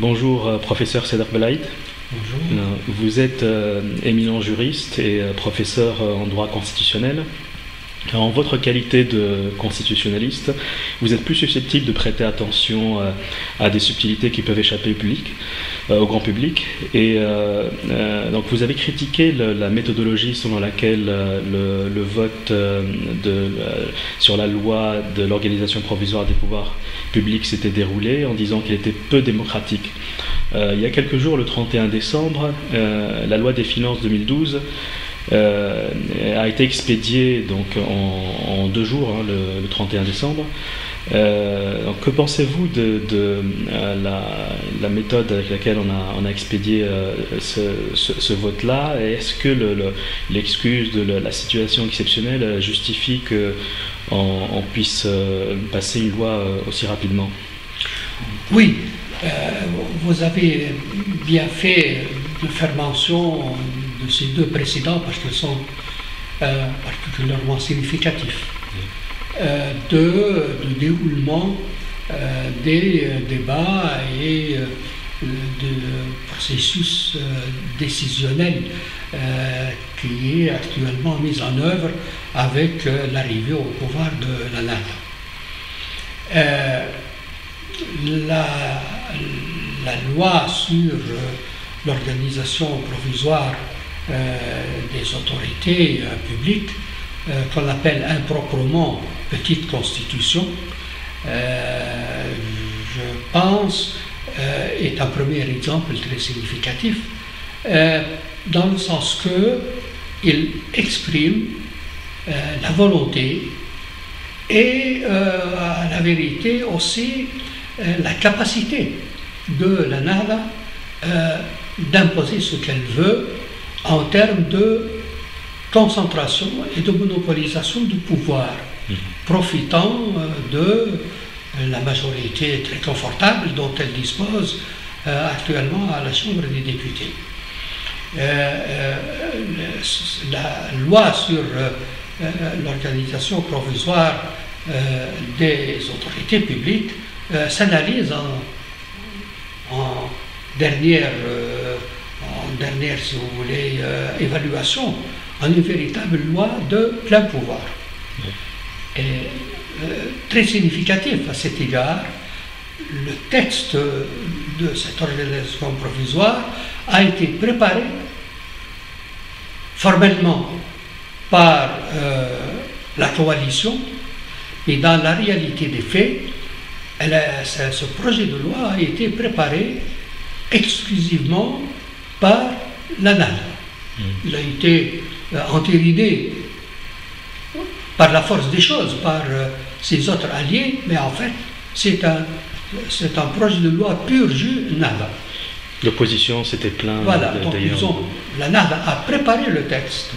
Bonjour, professeur Cédar Belaïd. Bonjour. Vous êtes éminent juriste et professeur en droit constitutionnel. En votre qualité de constitutionnaliste, vous êtes plus susceptible de prêter attention à des subtilités qui peuvent échapper au grand public. Et donc vous avez critiqué la méthodologie selon laquelle le vote sur la loi de l'organisation provisoire des pouvoirs publics s'était déroulé, en disant qu'il était peu démocratique. Il y a quelques jours, le 31 décembre, la loi des finances 2012 a été expédiée donc en 2 jours, le 31 décembre. Donc, que pensez-vous de la méthode avec laquelle on a expédié ce vote-là? Est-ce que l'excuse de la situation exceptionnelle justifie qu'on puisse passer une loi aussi rapidement? Oui, vous avez bien fait de faire mention de ces 2 précédents parce qu'ils sont particulièrement significatifs de déroulement des débats et de processus décisionnel qui est actuellement mis en œuvre avec l'arrivée au pouvoir de la NADA. La loi sur l'organisation provisoire des autorités publiques, qu'on appelle improprement petite constitution, je pense, est un premier exemple très significatif, dans le sens qu'il exprime la volonté et à la vérité aussi la capacité de la NADA d'imposer ce qu'elle veut en termes de concentration et de monopolisation du pouvoir, profitant de la majorité très confortable dont elle dispose actuellement à la Chambre des députés. La loi sur l'organisation provisoire des autorités publiques s'analyse en dernière, si vous voulez, évaluation, en une véritable loi de plein pouvoir. Et très significatif à cet égard, le texte de cette organisation provisoire a été préparé formellement par la coalition, et dans la réalité des faits, ce projet de loi a été préparé exclusivement par la NADA. Il a été entériné par la force des choses, par ses autres alliés, mais en fait, c'est un projet de loi pur jus NADA. L'opposition s'était plainte. Voilà, donc la NADA a préparé le texte.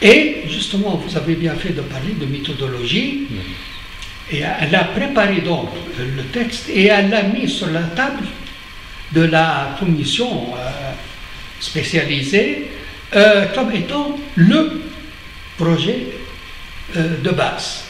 Et justement, vous avez bien fait de parler de méthodologie. Et elle a préparé donc le texte et elle l'a mis sur la table de la commission spécialisée comme étant le projet de base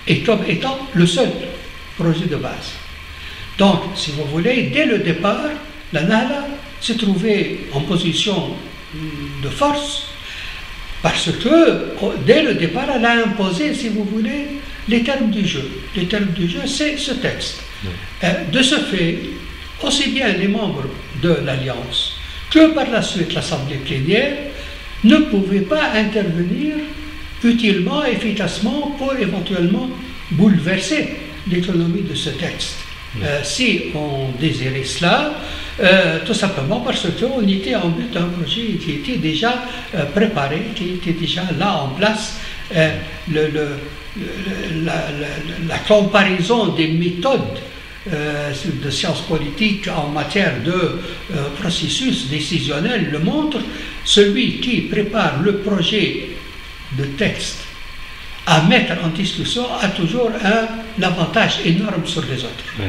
et comme étant le seul projet de base. Donc, si vous voulez, dès le départ, la NADA s'est trouvée en position de force parce que dès le départ, elle a imposé, si vous voulez, les termes du jeu. Les termes du jeu, c'est ce texte. De ce fait, aussi bien les membres de l'Alliance que par la suite l'Assemblée plénière ne pouvaient pas intervenir utilement, efficacement pour éventuellement bouleverser l'économie de ce texte. Si on désirait cela, tout simplement parce qu'on était en but d'un projet qui était déjà préparé, qui était déjà là en place. La comparaison des méthodes de sciences politiques en matière de processus décisionnel le montre. Celui qui prépare le projet de texte à mettre en discussion a toujours un avantage énorme sur les autres. Oui.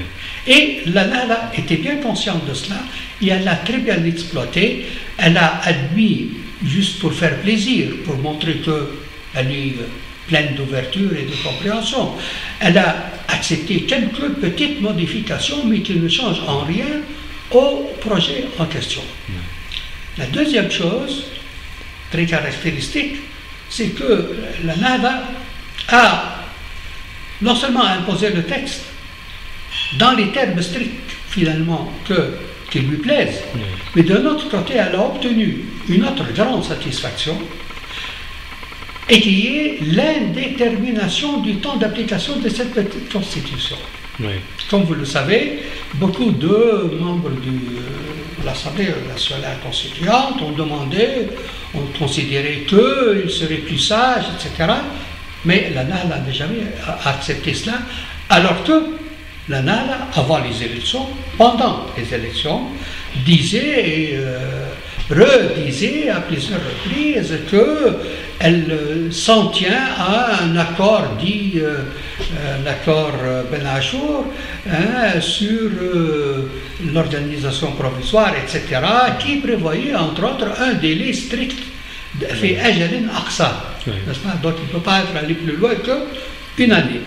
Et la NADA était bien consciente de cela et elle l'a très bien exploité. Elle a admis, juste pour faire plaisir, pour montrer qu'elle est pleine d'ouverture et de compréhension, elle a accepté quelques petites modifications, mais qui ne changent en rien au projet en question. La deuxième chose, très caractéristique, c'est que la NADA a non seulement imposé le texte dans les termes stricts, finalement, qui lui plaisent, mais de l'autre côté, elle a obtenu une autre grande satisfaction, et qui est l'indétermination du temps d'application de cette petite constitution. Oui. Comme vous le savez, beaucoup de membres de l'Assemblée nationale constituante ont considéré qu'il serait plus sage, etc. Mais la NALA n'a jamais accepté cela, alors que la NALA, avant les élections, pendant les élections, disait et redisait à plusieurs reprises qu'elle s'en tient à un accord dit l'accord Ben Achour sur l'organisation provisoire, etc., qui prévoyait entre autres un délai strict fait Ajalin Aqsa, n'est-ce pas? Donc il ne peut pas aller plus loin qu'une année.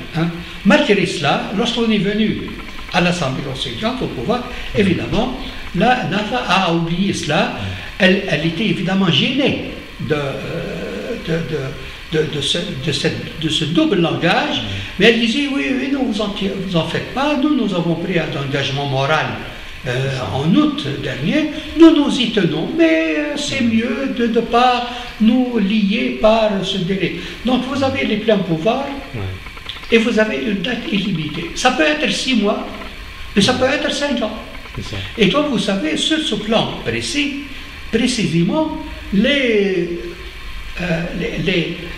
Malgré cela, lorsqu'on est venu à l'Assemblée constituante, au pouvoir, évidemment, la NAFA a oublié cela. Elle était évidemment gênée de ce double langage, mais elle disait oui, non, vous en faites pas, nous avons pris un engagement moral en août dernier, nous y tenons, mais c'est mieux de ne pas nous lier par ce délai. Donc vous avez les pleins pouvoirs et vous avez une date illimitée. Ça peut être 6 mois, mais ça peut être 5 ans. Et comme vous savez, sur ce plan précisément, les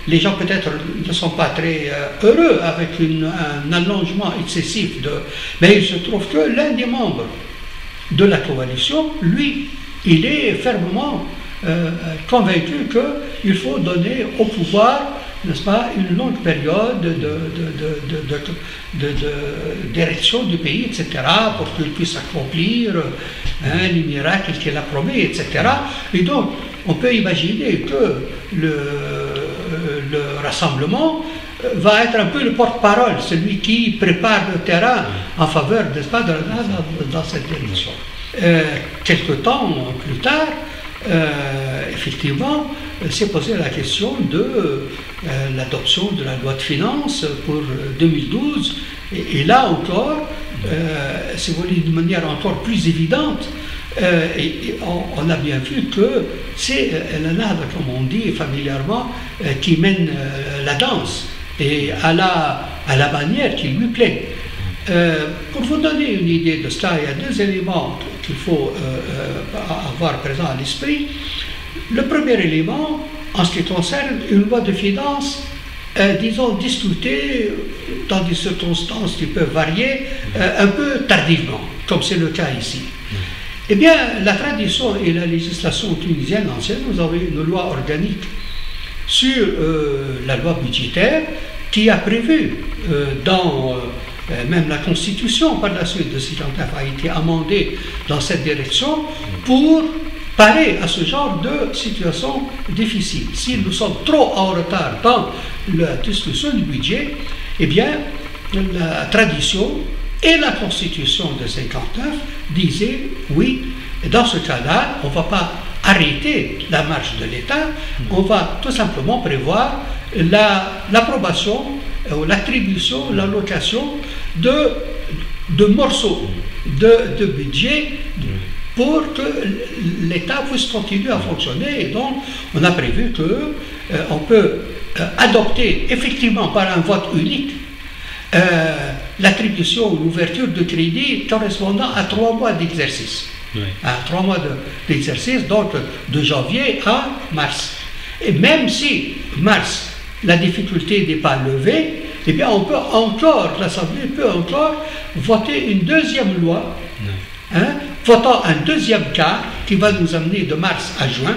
gens peut-être ne sont pas très heureux avec un allongement excessif mais il se trouve que l'un des membres de la coalition, lui, il est fermement convaincu qu'il faut donner au pouvoir, n'est-ce pas, une longue période d'érection du pays, etc., pour qu'il puisse accomplir les miracles qu'il a promis, etc. Et donc, on peut imaginer que le rassemblement va être un peu le porte-parole, celui qui prépare le terrain en faveur, n'est-ce pas, dans cette direction. Quelque temps plus tard, effectivement, s'est posé la question de l'adoption de la loi de finances pour 2012. Et là encore, si vous voulez, d'une manière encore plus évidente, on a bien vu que c'est la NADA, comme on dit familièrement, qui mène la danse et à la manière qui lui plaît. Pour vous donner une idée de cela, il y a 2 éléments qu'il faut avoir présent à l'esprit. Le premier élément, en ce qui concerne une loi de finances, disons, discutée dans des circonstances qui peuvent varier, un peu tardivement, comme c'est le cas ici. Eh bien, la tradition et la législation tunisienne ancienne, vous avez une loi organique sur la loi budgétaire qui a prévu dans même la Constitution, par la suite de 59, a été amendée dans cette direction pour parer à ce genre de situation difficile. Si nous sommes trop en retard dans la discussion du budget, eh bien, la tradition et la Constitution de 59 disaient oui, dans ce cas-là, on ne va pas arrêter la marche de l'État, on va tout simplement prévoir l'approbation ou l'attribution, l'allocation de morceaux de budget pour que l'État puisse continuer à fonctionner. Et donc, on a prévu qu'on peut adopter effectivement par un vote unique l'attribution ou l'ouverture de crédit correspondant à 3 mois d'exercice. À 3 mois d'exercice, donc de janvier à mars. Et même si mars, la difficulté n'est pas levée, eh bien on peut encore, l'Assemblée peut encore voter une deuxième loi, votant un deuxième cas qui va nous amener de mars à juin,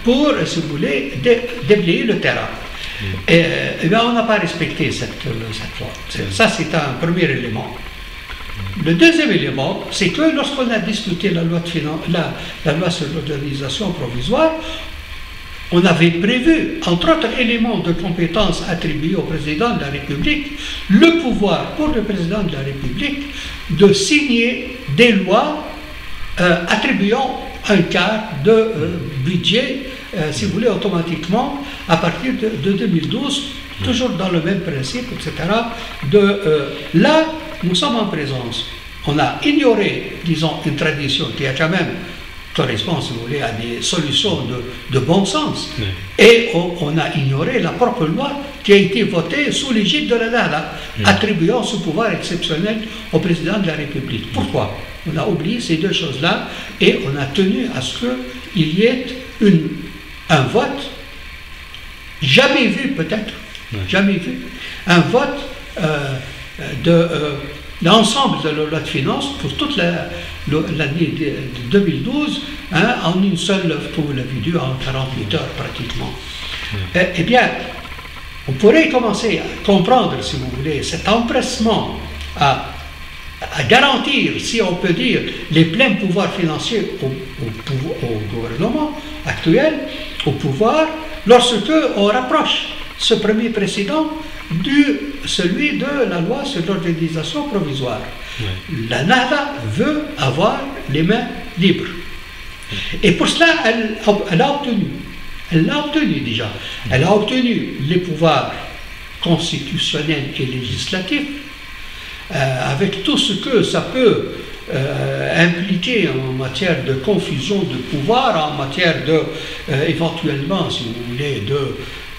pour, si vous voulez, déblayer le terrain. Et bien on n'a pas respecté cette loi. Ça, c'est un premier élément. Le deuxième élément, c'est que lorsqu'on a discuté la loi sur l'organisation provisoire, on avait prévu, entre autres éléments de compétences attribués au président de la République, le pouvoir pour le président de la République de signer des lois attribuant un quart de budget, si vous voulez, automatiquement à partir de 2012, toujours dans le même principe, etc. Là, nous sommes en présence. On a ignoré, disons, une tradition qui a quand même correspond, si vous voulez, à des solutions de bon sens. Oui. Et on a ignoré la propre loi qui a été votée sous l'égide de la Nahda, attribuant ce pouvoir exceptionnel au président de la République. Pourquoi? On a oublié ces deux choses-là et on a tenu à ce qu'il y ait un vote, jamais vu peut-être, jamais vu, un vote de l'ensemble de la loi de finances pour toute l'année de 2012, en une seule, vous l'avez vu, en 48 heures pratiquement. Eh bien, on pourrait commencer à comprendre, si vous voulez, cet empressement à garantir, si on peut dire, les pleins pouvoirs financiers au gouvernement actuel, au pouvoir, lorsque on rapproche ce premier précédent celui de la loi sur l'organisation provisoire. Oui. La Nahda veut avoir les mains libres. Et pour cela, elle a obtenu. Elle l'a obtenu déjà. Elle a obtenu les pouvoirs constitutionnels et législatifs, avec tout ce que ça peut impliquer en matière de confusion de pouvoir, en matière éventuellement, si vous voulez,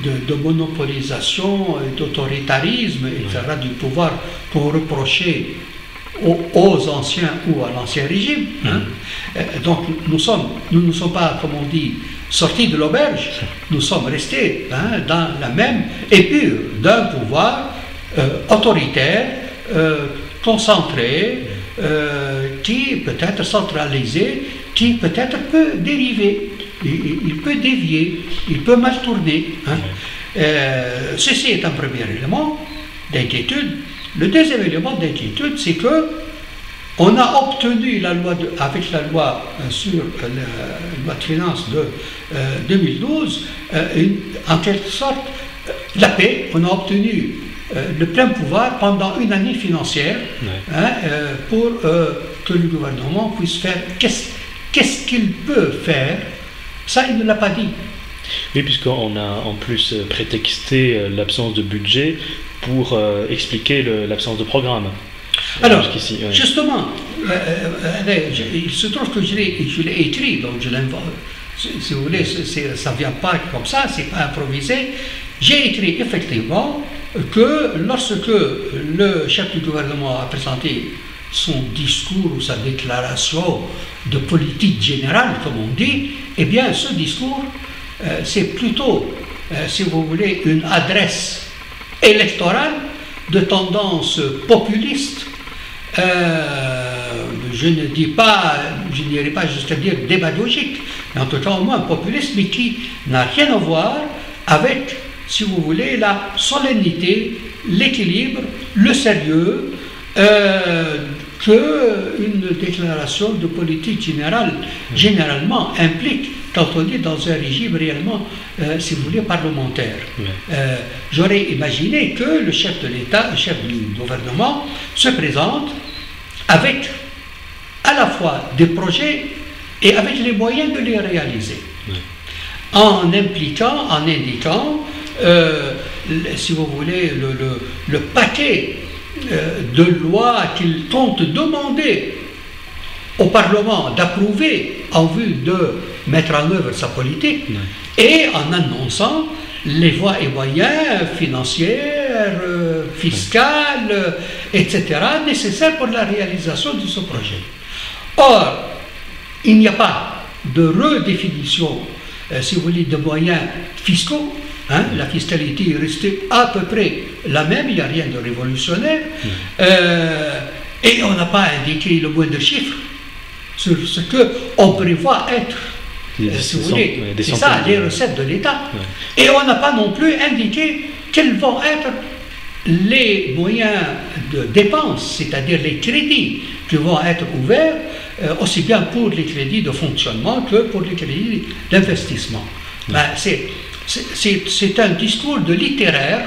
de monopolisation, d'autoritarisme, etc., du pouvoir qu'on reprochait aux anciens ou à l'ancien régime. Donc nous ne sommes pas, comme on dit, sortis de l'auberge, nous sommes restés dans la même épure d'un pouvoir autoritaire, concentré, qui peut être centralisé, qui peut-être peut dériver. Il peut dévier, il peut mal tourner. Ceci est un premier élément d'inquiétude. Le deuxième élément d'inquiétude, c'est que on a obtenu avec la loi sur la loi de finances de 2012, en quelque sorte, la paix. On a obtenu le plein pouvoir pendant une année financière pour que le gouvernement puisse faire qu'est-ce qu'il peut faire. Ça, il ne l'a pas dit. Oui, puisqu'on a en plus prétexté l'absence de budget pour expliquer l'absence de programme. Alors, justement, il se trouve que je l'ai écrit, donc je l'invente. Si vous voulez, ça ne vient pas comme ça, c'est pas improvisé. J'ai écrit effectivement que lorsque le chef du gouvernement a présenté son discours ou sa déclaration de politique générale, comme on dit, eh bien, ce discours, c'est plutôt, si vous voulez, une adresse électorale de tendance populiste. Je n'irai pas jusqu'à dire démagogique, mais en tout cas au moins populiste, mais qui n'a rien à voir avec, si vous voulez, la solennité, l'équilibre, le sérieux, qu'une déclaration de politique générale généralement implique quand on est dans un régime réellement, si vous voulez, parlementaire. J'aurais imaginé que le chef de l'État, le chef du gouvernement, se présente avec à la fois des projets et avec les moyens de les réaliser. En indiquant, si vous voulez, le paquet de lois qu'il compte demander au Parlement d'approuver en vue de mettre en œuvre sa politique, et en annonçant les voies et moyens financiers, fiscaux, etc., nécessaires pour la réalisation de ce projet. Or, il n'y a pas de redéfinition, si vous voulez, de moyens fiscaux. La fiscalité est restée à peu près la même, il n'y a rien de révolutionnaire, et on n'a pas indiqué le moindre chiffre sur ce qu'on prévoit être, si vous voulez, c'est ça, les recettes de l'État. Et on n'a pas non plus indiqué quels vont être les moyens de dépenses, c'est-à-dire les crédits qui vont être ouverts, aussi bien pour les crédits de fonctionnement que pour les crédits d'investissement. C'est un discours de littéraire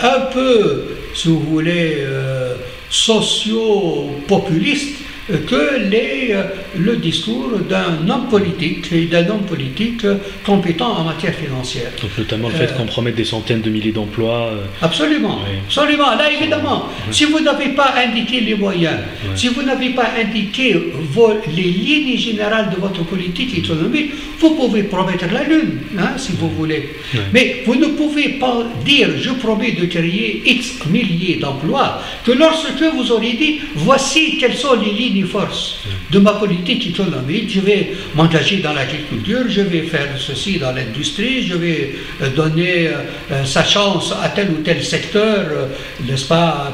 un peu, si vous voulez, socio-populiste que le discours d'un homme politique et d'un homme politique compétent en matière financière. Donc notamment le fait qu'on promette des centaines de milliers d'emplois. Absolument, oui. Absolument. Là, évidemment, si vous n'avez pas indiqué les moyens, si vous n'avez pas indiqué les lignes générales de votre politique économique, vous pouvez promettre la lune, hein, si vous voulez. Mais vous ne pouvez pas dire, je promets de créer X milliers d'emplois, que lorsque vous aurez dit, voici quelles sont les lignes force de ma politique économique, je vais m'engager dans l'agriculture, je vais faire ceci dans l'industrie, je vais donner sa chance à tel ou tel secteur, n'est-ce pas,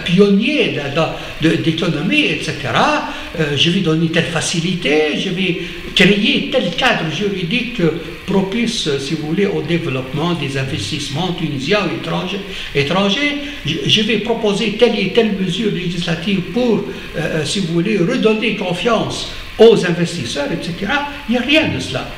pionnier d'économie, etc. Je vais donner telle facilité, je vais créer tel cadre juridique propice, si vous voulez, au développement des investissements tunisiens ou étrangers. Je vais proposer telle et telle mesure législative pour, si vous voulez, redonner confiance aux investisseurs, etc. Il n'y a rien de cela.